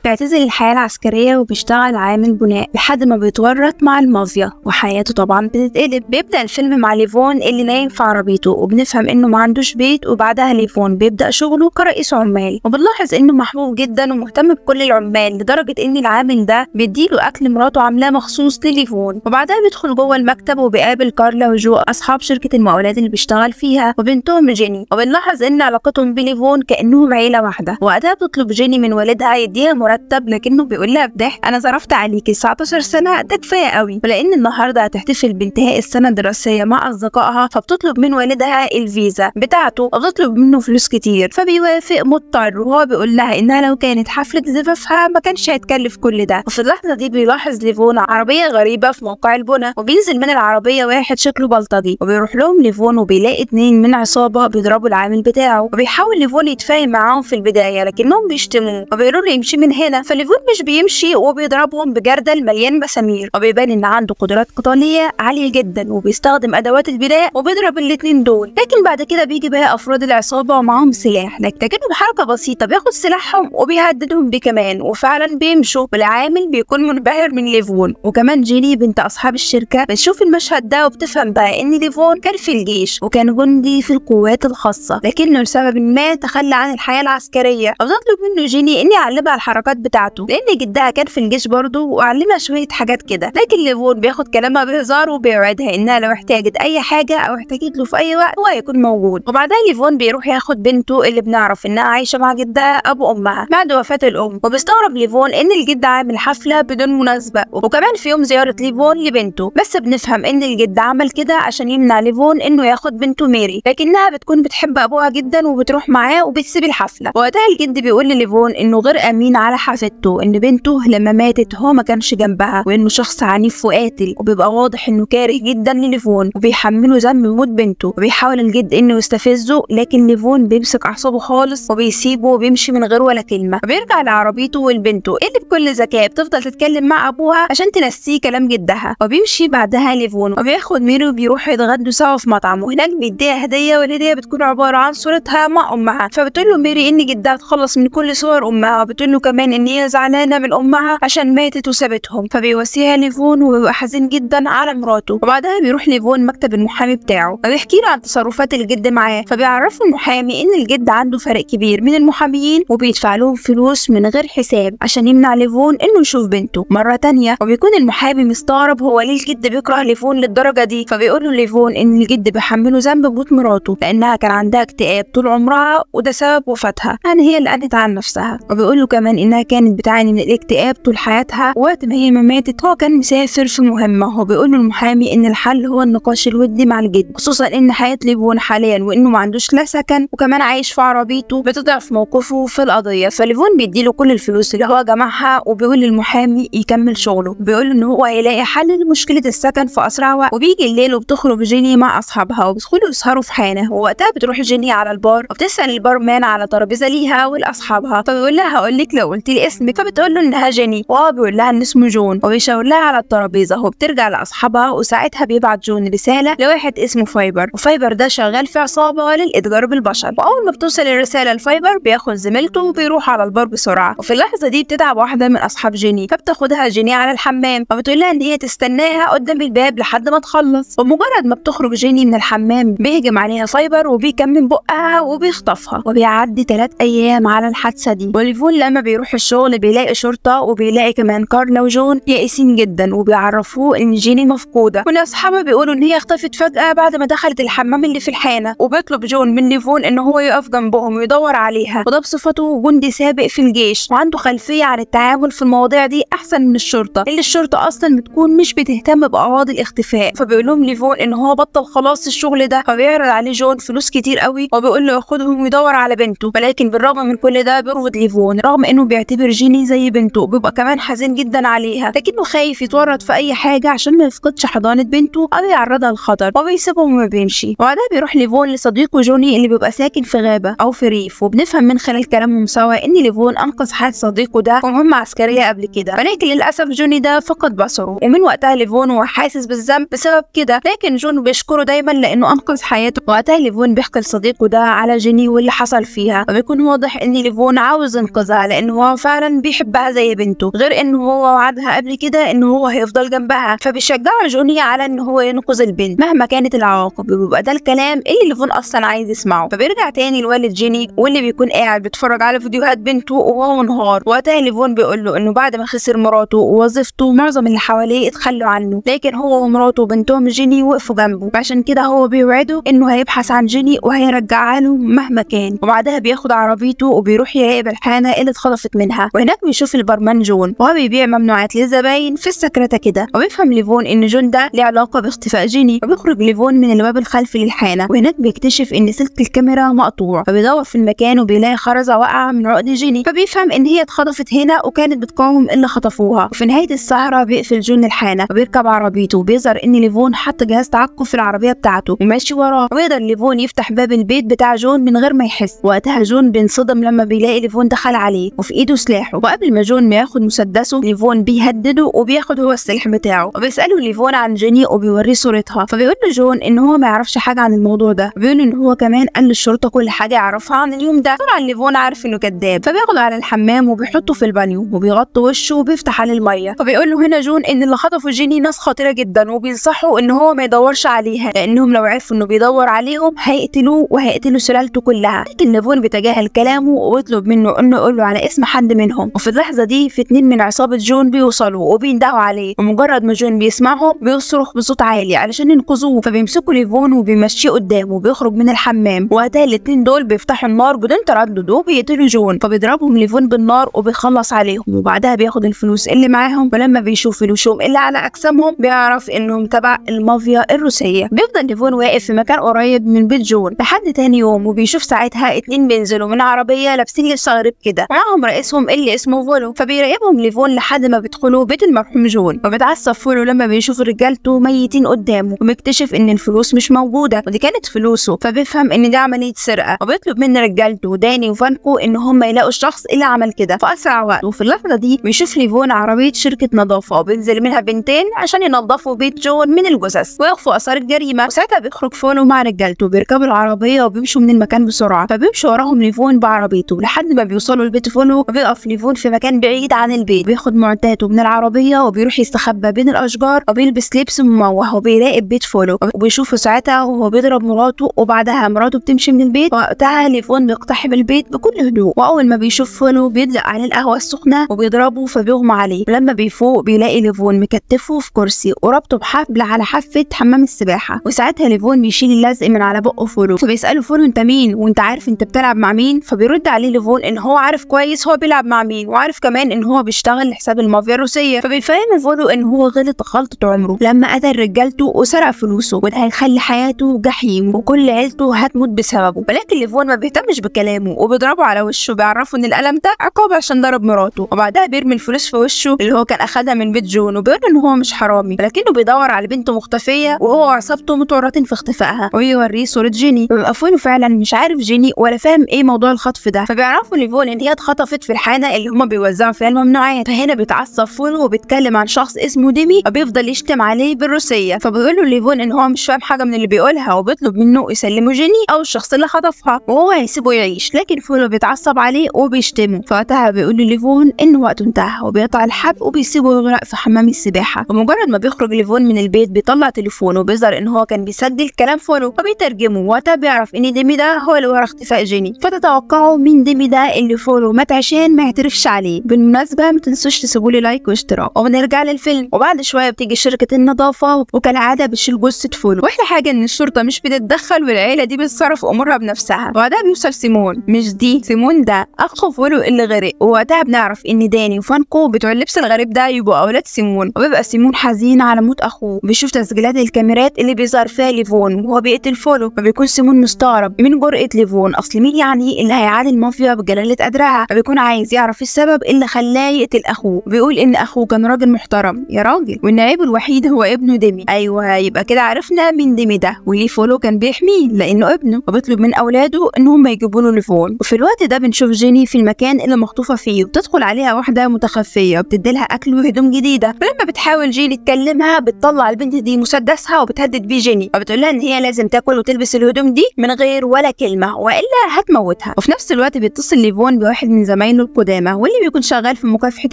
بيعتزل الحياة العسكرية وبيشتغل عامل بناء لحد ما بيتورط مع المافيا وحياته طبعا بتتقلب. بيبدأ الفيلم مع ليفون اللي نايم في عربيته وبنفهم انه ما عندوش بيت، وبعدها ليفون بيبدأ شغله كرئيس عمال وبنلاحظ انه محبوب جدا ومهتم بكل العمال لدرجة ان العامل ده بيديله اكل مراته عاملاه مخصوص لليفون. وبعدها بيدخل جوه المكتب وبيقابل كارلا وجو اصحاب شركة المقاولات اللي بيشتغل فيها وبنتهم جيني، وبنلاحظ ان علاقتهم بليفون كأنهم عيلة واحدة. وقتها بتطلب جيني من والدها يديها مرتب، لكنه بيقول لها بضحك انا صرفت عليكي 19 سنة ده كفاية قوي، ولان النهارده هتحتفل بانتهاء السنة الدراسية مع اصدقائها فبتطلب من والدها الفيزا بتاعته وبتطلب منه فلوس كتير، فبيوافق مضطر وهو بيقول لها انها لو كانت حفلة زفافها ما كانش هيتكلف كل ده. وفي اللحظة دي بيلاحظ ليفون عربية غريبة في موقع البناء، وبينزل من العربية واحد شكله بلطجي وبيروح لهم ليفون وبيلاقي 2 من عصابة بيضربوا العامل بتاعه، وبيحاول ليفون يتفاهم معاهم في البداية لكنهم بيشتموه وبيقولوا له يمشي من هنا، فليفون مش بيمشي وبيضربهم بجردل مليان مسامير، وبيبان ان عنده قدرات قتالية عالية جدا وبيستخدم ادوات البناء وبيضرب الاتنين دول. لكن بعد كده بيجي بقى افراد العصابة ومعاهم سلاح، لكنه بحركة بسيطة بياخد سلاحهم وبيهددهم بيه كمان، وفعلا بيمشوا والعامل بيكون منبهر من ليفون. وكمان جيني بنت اصحاب الشركة بتشوف المشهد ده وبتفهم بقى ان ليفون كان في الجيش وكان جندي في القوات الخاصة، لكنه لسبب ما تخلى عن الحياة العسكرية. وبتطلب منه جيني ان يعلمها الحركات بتاعته لان جدها كان في الجيش برضه وعلمها شوية حاجات كده، لكن ليفون بياخد كلامها بهزار وبيوعدها انها لو احتاجت اي حاجة او احتاجت له في اي وقت هو هيكون موجود. وبعدها ليفون بيروح ياخد بنته اللي بنعرف انها عايشة مع جدها ابو امها بعد وفاة الام، وبيستغرب ليفون ان الجد عامل حفلة بدون مناسبة وكمان في يوم زيارة ليفون لبنته، بس بنفهم ان الجد عمل كده عشان يمنع ليفون انه ياخد بنته ميري، لكنها بتكون بتحب ابوها جدا وبتروح معاه وبتسيب الحفلة. وقتها الجد بيقول لليفون انه غير امين على حفيدته، ان بنته لما ماتت هو ما كانش جنبها وانه شخص عنيف وقاتل، وبيبقى واضح انه كاره جدا لليفون وبيحمله ذنب موت بنته. وبيحاول الجد انه يستفزه لكن ليفون بيمسك اعصابه خالص وبيسيبه وبيمشي من غير ولا كلمة، وبيرجع لعربيته والبنته اللي بكل ذكاء بتفضل تتكلم مع ابوها عشان تنسيه كلام جدها. وبيمشي بعدها ليفون وبياخد ميري وبيروحوا يتغدوا سوا في مطعم، وهناك بيديها هدية والهدية بتكون عبارة عن صورتها مع امها، فبتقول له ميري ان جدها اتخلص من كل صور امها، وبتقول له كمان ان هي زعلانة من امها عشان ماتت وسابتهم، فبيواسيها ليفون وبيبقى حزين جدا على مراته. وبعدها بيروح ليفون مكتب المحامي بتاعه وبيحكي له عن تصرفات الجد معاه، فبيعرفه المحامي ان الجد عنده فرق كبير من المحاميين وبيدفع لهم فلوس من غير حساب عشان يمنع ليفون انه يشوف بنته مرة تانية. وبيكون المحامي مستغرب هو ليه الجد بيكره ليفون للدرجة دي، فبيقول له ليفون ان الجد بيحمله ذنب موت مراته لانها كان عندها اكتئاب طول عمرها وده سبب وفاتها، يعني هي اللي قالت عن نفسها. وبيقول له كمان انها كانت بتعاني من الاكتئاب طول حياتها، وقت ما هي ما ماتت هو كان مسافر في مهمة. وبيقول له المحامي ان الحل هو النقاش الودي مع الجد، خصوصا ان حياة ليفون حاليا وانه ما عندوش لا سكن وكمان عايش في عربيته بتضعف موقفه في القضية. فليفون بيديله كل الفلوس اللي هو جمعها وبيقول للمحامي يكمل شغله، بيقول ان هو هيلاقي حل لمشكلة السكن في اسرع وقت. وبيجي الليل وبتخرج جيني مع اصحابها وبيدخلوا يسهروا في حانة، ووقتها بتروح جيني على البار وبتسأل البارمان على ترابيزة ليها ولاصحابها، فبيقول لها هقول لك لو قلت لي اسمك، فبتقول له انها جيني وهو بيقول لها ان اسمه جون وبيشاور لها على الترابيزة. وبترجع لاصحابها وساعتها بيبعت جون رسالة لواحد اسمه فايبر، وفايبر ده شغال في عصابة للاتجار بالبشر. واول ما بتوصل الرسالة لفايبر بياخد زميلته وبيروح على البار بسرعة. وفي اللحظة دي بتتعب واحدة من اصحاب جيني فبتاخدها جيني على الحمام وبتقول لها ان هي تستناها قدام الباب لحد ما تخلص. ومجرد ما بتخرج جيني من الحمام بيهجم عليها فايبر وبيكمل بقها وبيخطفها. وبيعدي 3 ايام على الحادثة دي، وليفون لما بيروح الشغل بيلاقي شرطة وبيلاقي كمان كارلا وجون يائسين جدا وبيعرفوه ان جيني مفقودة، وان اصحابها بيقولوا ان هي اختفت فجأة بعد ما دخلت الحمام اللي في الحانة. وبيطلب جون من ليفون ان هو يقف جنبهم ويدور عليها، وده بصفته جندي سابق في الجيش وعنده خلفية عن التعامل في المواضيع دي احسن من الشرطة اللي الشرطة اصلا بتكون مش بتهتم بقواضي الاختفاء. فبيقول لهم ليفون ان هو بطل خلاص الشغل ده، فبيعرض عليه جون فلوس كتير قوي وبيقول له ياخدهم ويدور على بنته، ولكن بالرغم من كل ده بيرفض ليفون رغم انه بيعتبر جيني زي بنته وبيبقى كمان حزين جدا عليها، لكنه خايف يتورط في اي حاجة عشان ما يفقدش حضانة بنته او يعرضها للخطر وبيسيبهم وما بيمشي. وبعدها بيروح ليفون لصديقه جوني اللي بيبقى ساكن في غابة او في ريف، وبنفهم من خلال كلامهم سوا ان ليفون انقذ حياة صديقه ده في مهمة عسكرية قبل كده، ولكن للاسف جوني ده فقد بصره، ومن وقتها ليفون هو حاسس بالذنب بسبب كده، لكن جون بيشكره دايما لانه انقذ حياته. وقتها ليفون بيحكي لصديقه ده على جيني واللي حصل فيها، وبيكون واضح ان ليفون عاوز ينقذها لانه هو هو فعلا بيحبها زي بنته، غير ان هو وعدها قبل كده ان هو هيفضل جنبها. فبيشجعوا جوني على ان هو ينقذ البنت مهما كانت العواقب، وبيبقى ده الكلام اللي ليفون اصلا عايز يسمعه. فبيرجع تاني لوالد جيني واللي بيكون قاعد بيتفرج على فيديوهات بنته وهو منهار. وقتها ليفون بيقول له انه بعد ما خسر مراته ووظيفته معظم اللي حواليه اتخلوا عنه، لكن هو ومراته وبنتهم جيني وقفوا جنبه، عشان كده هو بيوعده انه هيبحث عن جيني وهيرجعها له مهما كان. وبعدها بياخد عربيته وبيروح يراقب الحانه اللي اتخطفت منها، وهناك بيشوف البرمان جون وهو بيبيع ممنوعات للزباين في السكرته كده. وبيفهم ليفون ان جون ده له علاقه باختفاء جيني. وبيخرج ليفون من الباب الخلفي للحانه، وهناك بيكتشف ان سلك الكاميرا مقطوع. فبيدور في المكان وبيلاقي خرزه واقعه من عقد جيني، فبيفهم ان هي اتخطفت هنا وكانت بتقاوم اللي خطفوها. وفي نهايه السهره بيقفل جون الحانه وبيركب عربيته، وبيظهر ان ليفون حط جهاز تعقب في العربيه بتاعته وماشي وراه. ويقدر ليفون يفتح باب البيت بتاع جون من غير ما يحس. وقتها جون بينصدم لما بيلاقي ليفون دخل عليه وفي ايده سلاحه. وقبل ما جون ما ياخد مسدسه ليفون بيهدده وبياخد هو السلاح بتاعه. وبيساله ليفون عن جيني وبيوريه صورتها. فبيقول له جون ان هو ما يعرفش حاجه عن الموضوع ده، بيقول ان هو كمان قال للشرطه كل حاجه يعرفها عن اليوم ده. طبعا ليفون عارف انه كذاب، فبياخده على الحمام وبيحطه في البانيو وبيغطي وشه وبيفتح عليه الميه. فبيقول له هنا جون ان اللي خطفوا جيني ناس خطيره جدا، وبينصحوا ان هو ما يدورش عليها لانهم لو عرفوا انه بيدور عليهم هيقتلوه وهيقتلوا سلالته كلها. لكن ليفون بيتجاهل كلامه وبيطلب منه انه يقول له على اسم حد منهم. وفي اللحظه دي في 2 من عصابه جون بيوصلوا وبيندهوا عليه، ومجرد ما جون بيسمعهم بيصرخ بصوت عالي علشان ينقذوه. فبيمسكوا ليفون وبيمشيه قدامه وبيخرج من الحمام. وقتها الاتنين دول بيفتحوا النار بدون تردد وبيقتلوا جون. فبيضربهم ليفون بالنار وبيخلص عليهم، وبعدها بياخد الفلوس اللي معاهم. ولما بيشوف الوشوم اللي على اجسامهم بيعرف انهم تبع المافيا الروسيه. بيفضل ليفون واقف في مكان قريب من بيت جون لحد تاني يوم، وبيشوف ساعتها 2 بينزلوا من عربيه لابسين لبس غريب كده، معاهم رئيسهم اللي اسمه فولو. فبيراقبهم ليفون لحد ما بيدخلوا بيت المرحوم جون. وبيتعصب فولو لما بيشوف رجالته ميتين قدامه، وبيكتشف ان الفلوس مش موجوده ودي كانت فلوسه. فبيفهم ان دي عمليه سرقه، وبيطلب من رجالته داني وفانكو ان هم يلاقوا الشخص اللي عمل كده في اسرع وقت. وفي اللحظه دي بيشوف ليفون عربيه شركه نظافه وبينزل منها بنتين عشان ينظفوا بيت جون من الجثث ويخفوا اثار الجريمه. وساعتها بيخرج فولو مع رجالته بيركبوا العربيه وبيمشوا من المكان بسرعه. فبيمشوا وراهم ليفون بعربيته لحد ما بيوصلوا لبيت فولو. وبيقف ليفون في مكان بعيد عن البيت، بياخد معداته من العربيه وبيروح يستخبى بين الاشجار، وبيلبس لبس مموه وبيراقب بيت فولو. وبيشوفه ساعتها وهو بيضرب مراته، وبعدها مراته بتمشي من البيت. وقتها ليفون بيقتحم البيت بكل هدوء، واول ما بيشوف فولو بيدلق عليه القهوه السخنه وبيضربه فبيغمى عليه. ولما بيفوق بيلاقي ليفون مكتفه في كرسي وربطه بحبل على حافه حمام السباحه. وساعتها ليفون بيشيل اللزق من على بقه فولو. فبيساله فولو انت مين وانت عارف انت بتلعب مع مين؟ فبيرد عليه ليفون ان هو عارف كويس هو بيلعب مع مين، وعارف كمان ان هو بيشتغل لحساب المافيا الروسيه. فبيفهم فولو ان هو غلط غلطه عمره لما قتل رجالته وسرق فلوسه، وده هيخلي حياته جحيم وكل عيلته هتموت بسببه. ولكن ليفون ما بيهتمش بكلامه وبيضربه على وشه، بيعرفه ان القلم ده عقاب عشان ضرب مراته. وبعدها بيرمي الفلوس في وشه اللي هو كان اخدها من بيت جون، وبيقول ان هو مش حرامي ولكنه بيدور على بنته مختفيه وهو وعصابته متورطين في اختفائها. ويوريه صوره جيني. بيبقى فولو فعلا مش عارف جيني ولا فاهم ايه موضوع الخطف ده. فبيعرفوا ليفون ان هي اتخطفت في الحانه اللي هما بيوزعوا فيها الممنوعات. فهنا بيتعصب فولو وبيتكلم عن شخص اسمه ديمي وبيفضل يشتم عليه بالروسيه. فبيقول له ليفون ان هو مش فاهم حاجه من اللي بيقولها، وبيطلب منه يسلمه جيني او الشخص اللي خطفها وهو هيسيبه يعيش. لكن فولو بيتعصب عليه وبيشتمه. فوقتها بيقول ليفون ان وقته انتهى وبيقطع الحبل وبيسيبه يغرق في حمام السباحه. ومجرد ما بيخرج ليفون من البيت بيطلع تليفونه وبيظهر ان هو كان بيسجل كلام فولو وبيترجمه. وقتها بيعرف ان ديمي ده هو اللي ورا اختفاء جيني. فتتوقعوا مين ديمي ده اللي فولو مات عشان ما يعترفش عليه. بالمناسبه ما تنسوش تسيبوا لي لايك واشتراك. وبنرجع للفيلم، وبعد شويه بتيجي شركه النظافه وكالعاده بتشيل جثه فولو. واحلى حاجه ان الشرطه مش بتتدخل والعيله دي بتتصرف امورها بنفسها. وبعدها بيوصل سيمون، مش دي سيمون ده اخو فولو اللي غرق. ووقتها بنعرف ان داني وفانكو بتوع اللبس الغريب ده يبقوا اولاد سيمون. وبيبقى سيمون حزين على موت اخوه. بيشوف تسجيلات الكاميرات اللي بيظهر فيها ليفون وهو بيقتل فولو. فبيكون سيمون مستغرب من جرأة ليفون، اصل مين يعني اللي هيعادي المافيا بجلاله قدرها؟ فبيكون عايز يعرف السبب اللي خلاه يقتل اخوه. بيقول ان اخوه كان راجل محترم يا راجل، وان عيبه الوحيد هو ابنه ديمي. ايوه يبقى كده عرفنا مين ديمي ده وليه فولو كان بيحميه لانه ابنه. وبيطلب من اولاده ان هم يجيبوا له ليفون. وفي الوقت ده بنشوف جيني في المكان اللي مخطوفه فيه، وبتدخل عليها واحده متخفيه وبتديلها اكل وهدوم جديده. فلما بتحاول جيني تكلمها بتطلع البنت دي مسدسها وبتهدد بيه جيني، وبتقول لها ان هي لازم تاكل وتلبس الهدوم دي من غير ولا كلمه والا هتموتها. وفي نفس الوقت بيتصل ليفون بواحد من زمايله سنه القدامى واللي بيكون شغال في مكافحة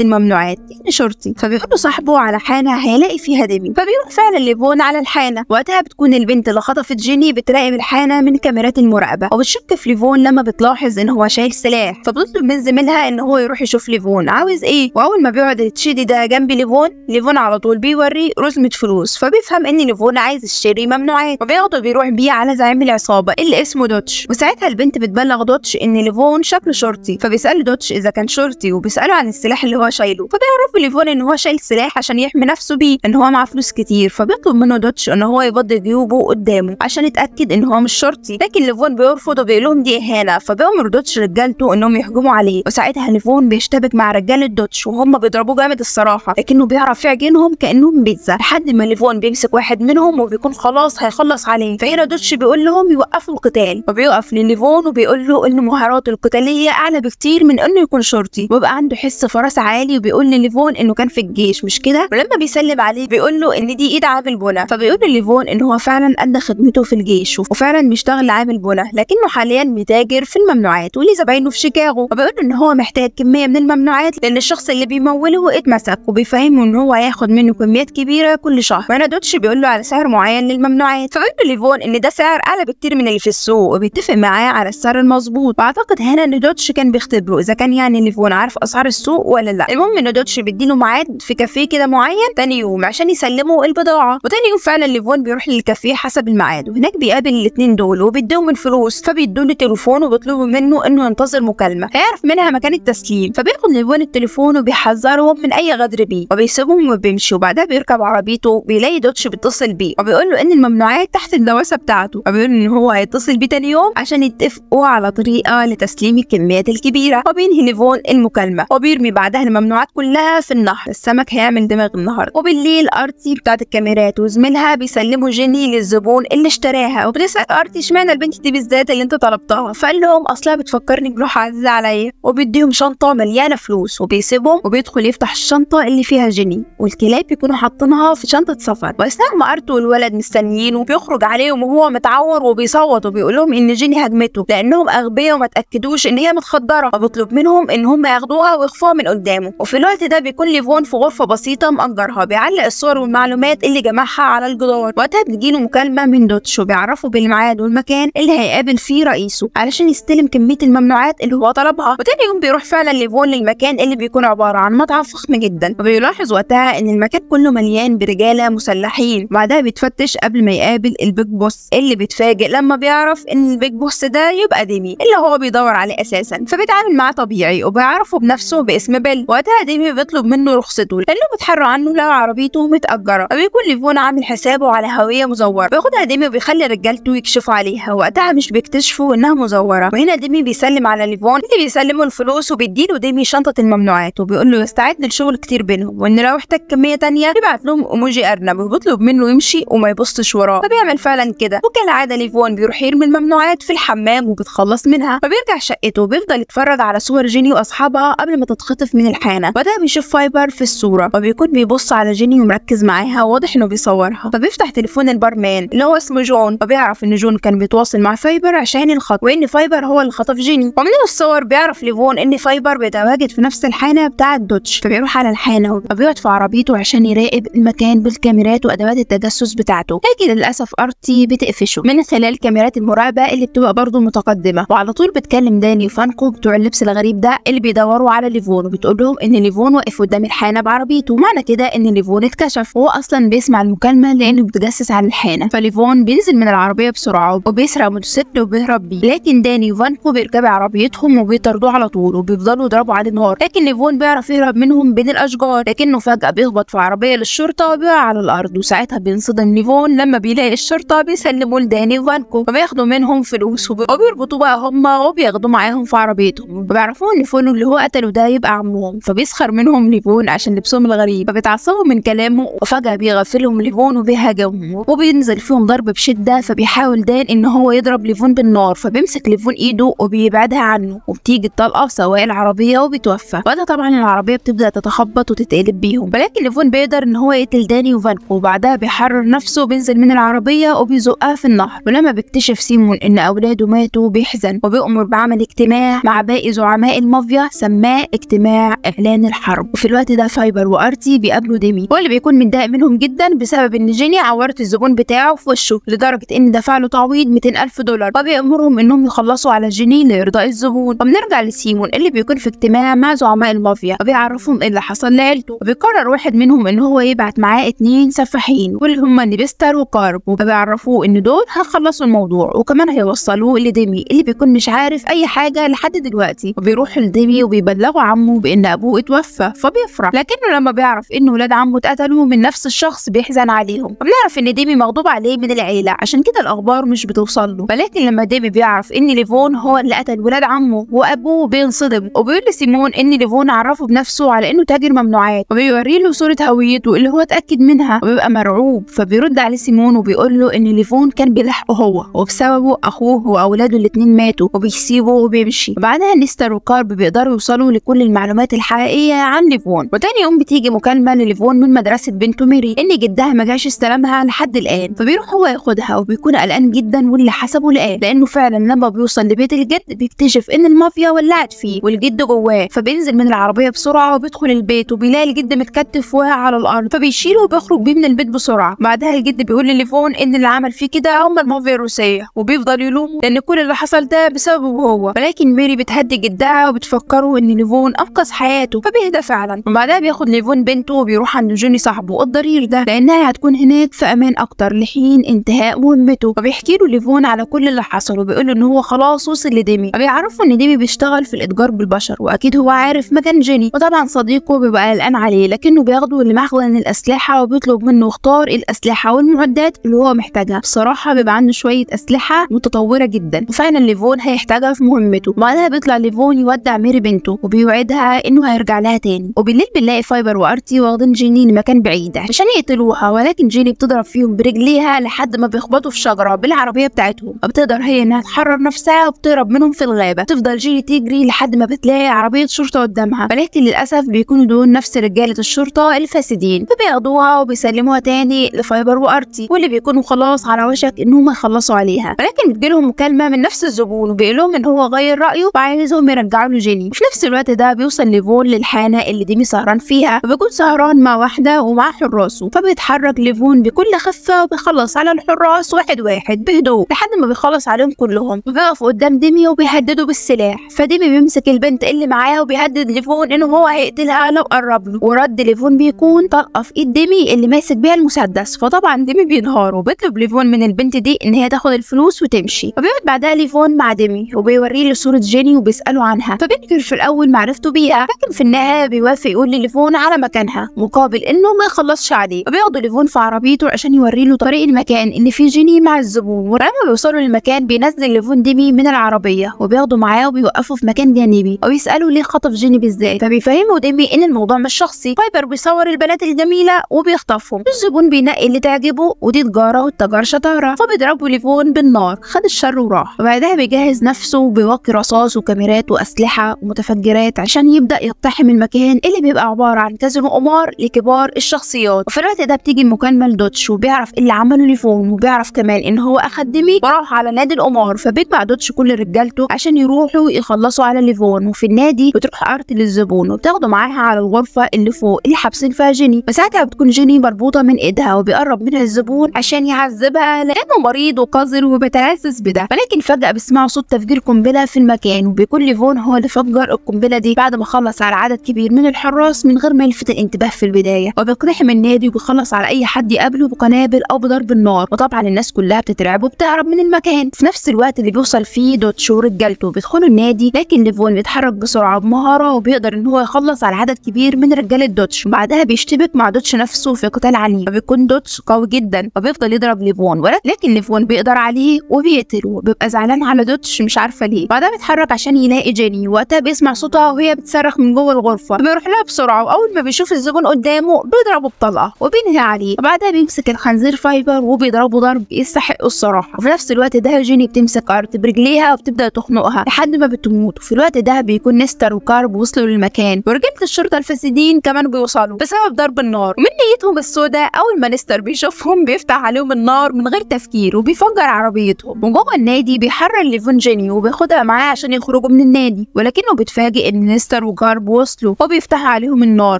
الممنوعات يعني شرطي. فبيقول له صاحبه على حانة هيلاقي فيها ديمي، فبيروح فعلا ليفون على الحانة. وقتها بتكون البنت اللي خطفت جيني بتراقب الحانة من كاميرات المراقبة، وبتشك في ليفون لما بتلاحظ ان هو شايل سلاح، فبتطلب من زميلها ان هو يروح يشوف ليفون عاوز ايه. واول ما بيقعد تشيدي ده جنب ليفون على طول بيوريه رزمة فلوس، فبيفهم ان ليفون عايز يشتري ممنوعات، وبياخده بيروح بيه على زعيم العصابة اللي اسمه دوتش. وساعتها البنت بتبلغ دوتش ان ليفون شكله شرطي، فبيسأل دوتش اذا كان شرطي وبيسأله عن السلاح اللي هو شايله، فبيعرفوا ليفون ان هو شايل سلاح عشان يحمي نفسه بيه ان هو معاه فلوس كتير. فبيطلب منه دوتش ان هو يفضي جيوبه قدامه عشان يتأكد ان هو مش شرطي، لكن ليفون بيرفض وبيقول لهم دي اهانة. فبيأمر دوتش رجالته انهم يهجموا عليه، وساعتها ليفون بيشتبك مع رجالة دوتش وهم بيضربوه جامد الصراحة، لكنه بيعرف يعجنهم كأنهم بيتزا لحد ما ليفون بيمسك واحد منهم وبيكون خلاص هيخلص عليه. فهنا دوتش بيقول لهم يوقفوا القتال، وبيقف لليفون وبيقول له ان مهاراته القتالية اعلى بكتير من انه يكون شرطي، وبقى عنده حس فراسة عالي. وبيقول لليفون انه كان في الجيش مش كده، ولما بيسلم عليه بيقول له ان دي ايد عامل بنا. فبيقول لليفون ان هو فعلا ادى خدمته في الجيش وفعلا بيشتغل عامل بنا، لكنه حاليا بيتاجر في الممنوعات وليه زباينه في شيكاغو. وبيقول ان هو محتاج كمية من الممنوعات لان الشخص اللي بيموله اتمسك، وبيفهمه ان هو هياخد منه كميات كبيرة كل شهر. وانا دوتش بيقول له على سعر معين للممنوعات، فبيقول له ليفون ان ده سعر اعلى بكتير من اللي في السوق، وبيتفق معاه على السعر المظبوط. واعتقد هنا ان دوتش كان بيختبره اذا كان يعني ليفون عارف اسعار السوق ولا لا. المهم ان دوتش بيديله ميعاد في كافيه كده معين تاني يوم عشان يسلموا البضاعة، وتاني يوم فعلا ليفون بيروح للكافيه حسب الميعاد، وهناك بيقابل الاثنين دول وبيديهم الفلوس. فبيدوا له تليفون وبيطلبوا منه انه ينتظر مكالمة هيعرف منها مكان التسليم. فبياخد ليفون التليفون وبيحذرهم من اي غدر بيه، وبيسيبهم وبيمشي. وبعدها بيركب عربيته بيلاقي دوتش بيتصل بيه وبيقول له ان الممنوعات تحت الدواسة بتاعته، وبيقول ان هو هيتصل بيه تاني يوم عشان يتفقوا على طريقة لتسليم الكميات الكبيرة. وبينهي ليفون المكالمة وبيرمي بعدها الممنوعات كلها في النهر. السمك هيعمل دماغ النهارده. وبالليل ارتي بتاعت الكاميرات وزميلها بيسلموا جيني للزبون اللي اشتراها، وبتسأل ارتي اشمعنى البنت دي بالذات اللي انت طلبتها، فقال لهم اصلها بتفكرني بروح عزيزة عليا. وبيديهم شنطة مليانة فلوس وبيسيبهم وبيدخل يفتح الشنطة اللي فيها جيني، والكلاب بيكونوا حاطينها في شنطة سفر. واثناء ما ارتو والولد مستنيين وبيخرج عليهم وهو متعور وبيصوت وبيقول لهم ان جيني هجمته لانهم اغبياء وما تاكدوش ان هي متخدره، وبيطلب منهم ان هم ياخدوها ويخفوها من قدامه. وفي الوقت ده بيكون ليفون في غرفه بسيطه مأجرها بيعلق الصور والمعلومات اللي جمعها على الجدار. وقتها بتجيله مكالمه من دوتش وبيعرفه بالميعاد والمكان اللي هيقابل فيه رئيسه علشان يستلم كميه الممنوعات اللي هو طلبها. وتاني يوم بيروح فعلا ليفون للمكان اللي بيكون عباره عن مطعم فخم جدا، وبيلاحظ وقتها ان المكان كله مليان برجاله مسلحين. وبعدها بيتفتش قبل ما يقابل البيج بوس اللي بيتفاجئ لما بيعرف ان البيج بوس ده يبقى ديمي اللي هو بيدور عليه اساسا. فبيتعامل معاه طبيعي وبيعرفه بنفسه باسم بيل. وقتها ديمي بيطلب منه رخصته لانه بيتحرى عنه لو عربيته متأجرة، وبيكون ليفون عامل حسابه على هوية مزورة. بياخدها ديمي وبيخلي رجالته يكشفوا عليها، وقتها مش بيكتشفوا انها مزورة. وهنا ديمي بيسلم على ليفون اللي بيسلمه الفلوس، وبيديله ديمي شنطة الممنوعات وبيقول له يستعد للشغل كتير بينهم، وان لو احتاج كمية تانية يبعت لهم ايموجي ارنب، وبيطلب منه يمشي وما يبصش وراه. فبيعمل فعلا كده. وكالعادة ليفون بيروح يرمي الممنوعات في الحمام وبيتخلص منها. فبيرجع شقته وبيفضل يتفرج على صور جيني واصحابها قبل ما تتخطف من الحانة. وده بيشوف فايبر في الصورة وبيكون بيبص على جيني ومركز معاها، واضح انه بيصورها. فبيفتح تليفون البارمان اللي هو اسمه جون، وبيعرف ان جون كان بيتواصل مع فايبر عشان الخطف، وان فايبر هو اللي خطف جيني. ومن الصور بيعرف ليفون ان فايبر بيتواجد في نفس الحانة بتاعة دوتش. فبيروح على الحانة وبيقعد في عربيته عشان يراقب المكان بالكاميرات وادوات التجسس بتاعته، لكن للاسف ارتي بتقفشه من خلال كاميرات المراقبة اللي بتبقى برضه متقدمة. وعلى طول بتكلم داني وفانكو بتوع اللبس الغريب ده اللي بيدوروا على ليفون، وبتقول لهم ان ليفون واقف قدام الحانة بعربيته. معنى كده ان ليفون اتكشف، وهو اصلا بيسمع المكالمة لانه بيتجسس على الحانة. فليفون بينزل من العربية بسرعة وبيسرق موتوسيكل وبيهرب بيه، لكن داني وفانكو بيركبوا عربيتهم وبيطاردوه على طول وبيفضلوا يضربوا عليه نار. لكن ليفون بيعرف يهرب منهم بين الاشجار، لكنه فجأة بيخبط في عربية للشرطة وبيقع على الارض. وساعتها بينصدم ليفون لما بيلاقي الشرطة بيسلموا لداني وفانكو، وبياخدوا منهم فلوس وبيربطوا بقى هما وبياخدوا معاهم في عربيتهم. وبيعرفوا ان ليفون اللي هو قتله ده يبقى عمهم، فبيسخر منهم ليفون عشان لبسهم الغريب، فبيتعصبوا من كلامه. وفجأة بيغفلهم ليفون وبيهاجمهم وبينزل فيهم ضرب بشدة. فبيحاول دان ان هو يضرب ليفون بالنار، فبيمسك ليفون ايده وبيبعدها عنه، وبتيجي الطلقة في سواق العربية وبيتوفى. وقتها طبعا العربية بتبدأ تتخبط وتتقلب بيهم، ولكن ليفون بيقدر ان هو يقتل داني وفانكو. وبعدها بيحرر نفسه وبينزل من العربية وبيزقها في النهر. ولما بيكتشف سيمون ان اولاده ماتوا بيحزن، وبيأمر بعمل اجتماع مع باقي زعماء زعماء المافيا سماه اجتماع اعلان الحرب. وفي الوقت ده فايبر وارتي بيقابلوا ديمي، واللي بيكون متضايق منهم جدا بسبب ان جيني عورت الزبون بتاعه في وشه لدرجه ان دفع له تعويض 200,000 دولار، وبيأمرهم انهم يخلصوا على جيني لارضاء الزبون. وبنرجع لسيمون اللي بيكون في اجتماع مع زعماء المافيا وبيعرفهم ايه اللي حصل لعيلته، وبيقرر واحد منهم ان هو يبعت معاه 2 سفاحين واللي هم نيبستر وكارب، وبيعرفوه ان دول هيخلصوا الموضوع وكمان هيوصلوه لديمي اللي بيكون مش عارف اي حاجه لحد دلوقتي. وبيروح لديمي وبيبلغوا عمه بان ابوه اتوفى، فبيفرح، لكنه لما بيعرف ان ولاد عمه اتقتلوا من نفس الشخص بيحزن عليهم. وبنعرف ان ديمي مغضوب عليه من العيله عشان كده الاخبار مش بتوصل له، ولكن لما ديمي بيعرف ان ليفون هو اللي قتل ولاد عمه وابوه بينصدم، وبيقول لسيمون ان ليفون عرفه بنفسه على انه تاجر ممنوعات، وبيوري له صوره هويته اللي هو اتاكد منها، وبيبقى مرعوب. فبيرد عليه سيمون وبيقول له ان ليفون كان بيلحقه هو، وبسببه اخوه واولاده الاثنين ماتوا، وبيسيبه وبيمشي. وبعدها نيستر وكارب بيقدروا يوصلوا لكل المعلومات الحقيقيه عن ليفون. وتاني يوم بتيجي مكالمه لليفون من مدرسه بنته ميري ان جدها ما جاش استلمها لحد الان، فبيروح هو ياخدها وبيكون قلقان جدا واللي حسبه لقاه، لانه فعلا لما بيوصل لبيت الجد بيكتشف ان المافيا ولعت فيه والجد جواه. فبينزل من العربيه بسرعه وبيدخل البيت وبيلاقي الجد متكتف واقع على الارض، فبيشيله وبيخرج بيه من البيت بسرعه. بعدها الجد بيقول لليفون ان اللي عمل فيه كده هم المافيا الروسيه، وبيفضل يلومه لان كل اللي حصل ده بسببه هو. ولكن ميري بتهدي جدها وبتفكره ان ليفون انقذ حياته، فبيهدى فعلا. وبعدها بياخد ليفون بنته وبيروح عند جوني صاحبه الضرير ده لانها هتكون هناك في امان اكتر لحين انتهاء مهمته. وبيحكي له ليفون على كل اللي حصل وبيقول له ان هو خلاص وصل لديمي، وبيعرفوا ان ديمي بيشتغل في الاتجار بالبشر واكيد هو عارف مكان جيني. وطبعا صديقه بيبقى قلقان عليه لكنه بياخده لمخزن الاسلحه وبيطلب منه يختار الاسلحه والمعدات اللي هو محتاجها. بصراحه بيبقى عنده شويه اسلحه متطوره جدا وفعلا ليفون هيحتاجها في مهمته. بعدها بيطلع ليفون يودع ميري بنته وبيوعدها انه هيرجع لها تاني. وبالليل بنلاقي فايبر وارتي واخدين جيني لمكان بعيد عشان يقتلوها، ولكن جيني بتضرب فيهم برجليها لحد ما بيخبطوا في شجره بالعربيه بتاعتهم، وبتقدر هي انها تحرر نفسها وبتهرب منهم في الغابه. تفضل جيني تجري لحد ما بتلاقي عربيه شرطه قدامها، ولكن للاسف بيكونوا دول نفس رجاله الشرطه الفاسدين، فبياخدوها وبيسلموها تاني لفايبر وارتي واللي بيكونوا خلاص على وشك انهم يخلصوا عليها. ولكن بتجيلهم مكالمه من نفس الزبون وبيقول لهم ان هو غير رايه وعايزهم يرجعوا له جيني. وفي نفس الوقت ده بيوصل ليفون للحانه اللي ديمي سهران فيها، وبيكون سهران مع واحده ومع حراسه، فبيتحرك ليفون بكل خفه وبيخلص على الحراس واحد واحد بهدوء لحد ما بيخلص عليهم كلهم، وبيقف قدام ديمي وبيهدده بالسلاح. فديمي بيمسك البنت اللي معاه وبيهدد ليفون انه هو هيقتلها لو قرب له، ورد ليفون بيكون طلقه في ايد ديمي اللي ماسك بيها المسدس. فطبعا ديمي بينهار وبيطلب ليفون من البنت دي ان هي تاخد الفلوس وتمشي. وبيقعد بعدها ليفون مع ديمي وبيوريه له صوره جيني وبيساله عنها، فبينكر في الاول معرفته بيها، لكن في النهايه بيوافق يقول لليفون على مكانها مقابل انه ما يخلصش عليه. وبياخدوا ليفون في عربيته عشان يوري له طريق المكان اللي فيه جيني مع الزبون. ولما بيوصلوا للمكان بينزل ليفون ديمي من العربيه وبياخده معاه وبيوقفه في مكان جانبي وبيساله ليه خطف جيني بالذات، فبيفهموا ديمي ان الموضوع مش شخصي. فايبر بيصور البنات الجميله وبيخطفهم، الزبون بينقي اللي تعجبه ودي تجاره والتجار شطاره، فبيضربوا ليفون بالنار، خد الشر وراح. وبعدها بيجهز نفسه وبيوقي رصاص وكاميرات واسلحه ومتفجرات عشان يبدا يقتحم المكان اللي بيبقى عباره عن كازينو قمار لكبار الشخصيات. وفي الوقت ده بتيجي مكالمه لدوتش وبيعرف اللي عمله ليفون، وبيعرف كمان ان هو اخد ديمي وراح على نادي القمار. فبيجمع دوتش كل رجالته عشان يروحوا يخلصوا على ليفون. وفي النادي بتروح ارتي للزبون وبتاخده معاها على الغرفه اللي فوق اللي حابسين فيها جيني، وساعتها بتكون جيني مربوطه من ايدها وبيقرب منها الزبون عشان يعذبها لانه مريض وقذر وبيتلذذ بده. ولكن فجاه بيسمعوا صوت تفجير قنبله في المكان، وبيكون ليفون هو اللي فجر القنبله دي بعد ما خلص على عدد كبير من الحراس من غير ما يلفت الانتباه في البدايه. وبيقتحم النادي وبيخلص على اي حد يقابله بقنابل او بضرب النار، وطبعا الناس كلها بتترعب وبتهرب من المكان. في نفس الوقت اللي بيوصل فيه دوتش ورجالته بيدخلوا النادي، لكن ليفون بيتحرك بسرعه بمهاره وبيقدر ان هو يخلص على عدد كبير من رجاله دوتش، وبعدها بيشتبك مع دوتش نفسه في قتال عنيف. وبيكون دوتش قوي جدا وبيفضل يضرب ليفون، ولكن ليفون بيقدر عليه وبيقتله. بيبقى زعلان على دوتش مش عارفه ليه. بعدها بيتحرك عشان يلاقي جيني، وقتها بيسمع صوتها وهي بتصرخ من جوه الغرفه، بيروح لها بسرعه واول ما بيشوف الزبون قدامه بيضربه بطلقه وبينهي عليه. وبعدها بيمسك الخنزير فايبر وبيضربه ضرب يستحق الصراحه. وفي نفس الوقت ده جيني بتمسك ارت برجليها وبتبدا تخنقها لحد ما بتموت. وفي الوقت ده بيكون نيستر وكارب وصلوا للمكان، ورجاله الشرطه الفاسدين كمان بيوصلوا بسبب ضرب النار. ومن نيتهم السوداء اول ما نيستر بيشوفهم بيفتح عليهم النار من غير تفكير وبيفجر عربيتهم. وجوه النادي بيحرر ليفون جيني وبياخدها معاه عشان يخرجوا من النادي. جيني، ولكنه بيتفاجئ ان نستر وجارب وصلوا وبيفتح عليهم النار،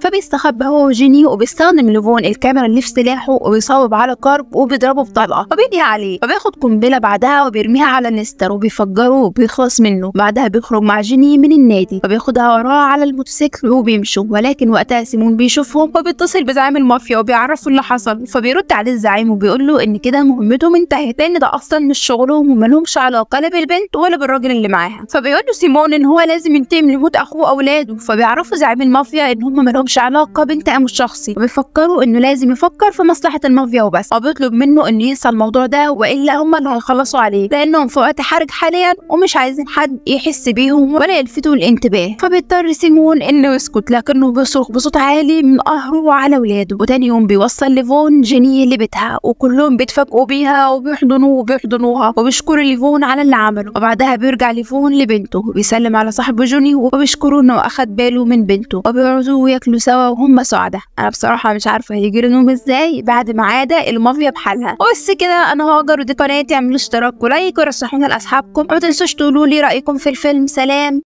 فبيستخبى هو وجيني وبيستخدم ليفون الكاميرا اللي في سلاحه وبيصوب على جارب وبيضربه بطلقه وبينهي عليه، فبياخد قنبله بعدها وبيرميها على نستر وبيفجره وبيخلص منه. بعدها بيخرج مع جيني من النادي فبياخدها وراه على الموتوسيكل وبيمشوا، ولكن وقتها سيمون بيشوفهم وبيتصل بزعيم المافيا وبيعرفه اللي حصل، فبيرد عليه الزعيم وبيقول له ان كده مهمتهم انتهت لان ده اصلا مش شغلهم ومالهمش علاقه لا بالبنت ولا بالراجل اللي معاها. فبيقول له سيمون ان هو لازم ينتقم من موت اخوه واولاده، فبيعرفوا زعيم المافيا ان هم مالهمش علاقه بانتقامه الشخصي، وبيفكروا انه لازم يفكر في مصلحه المافيا وبس، وبيطلب منه انه ينسى الموضوع ده والا هم اللي هيخلصوا عليه لانهم في وقت حرج حاليا ومش عايزين حد يحس بيهم ولا يلفتوا الانتباه. فبيضطر سيمون انه يسكت، لكنه بيصرخ بصوت عالي من قهره على اولاده. وتاني يوم بيوصل ليفون جيني لبيتها وكلهم بيتفاجئوا بيها وبيحضنوه وبيحضنوها وبيشكروا ليفون على اللي عمله. وبعدها بيرجع ليفون لبنته وبيسلم على صاحبه جوني وبيشكره انه اخد باله من بنته وبيقعدوا ياكلوا سوا وهم سعداء. انا بصراحه مش عارفه هيجي لهم ازاي بعد ما عاد المافيا بحالها. وبس كده، انا هاجر ودي قناتي، اعملوا اشتراك ولايك ورشحونا لاصحابكم، وما تنسوش تقولوا لي رايكم في الفيلم. سلام.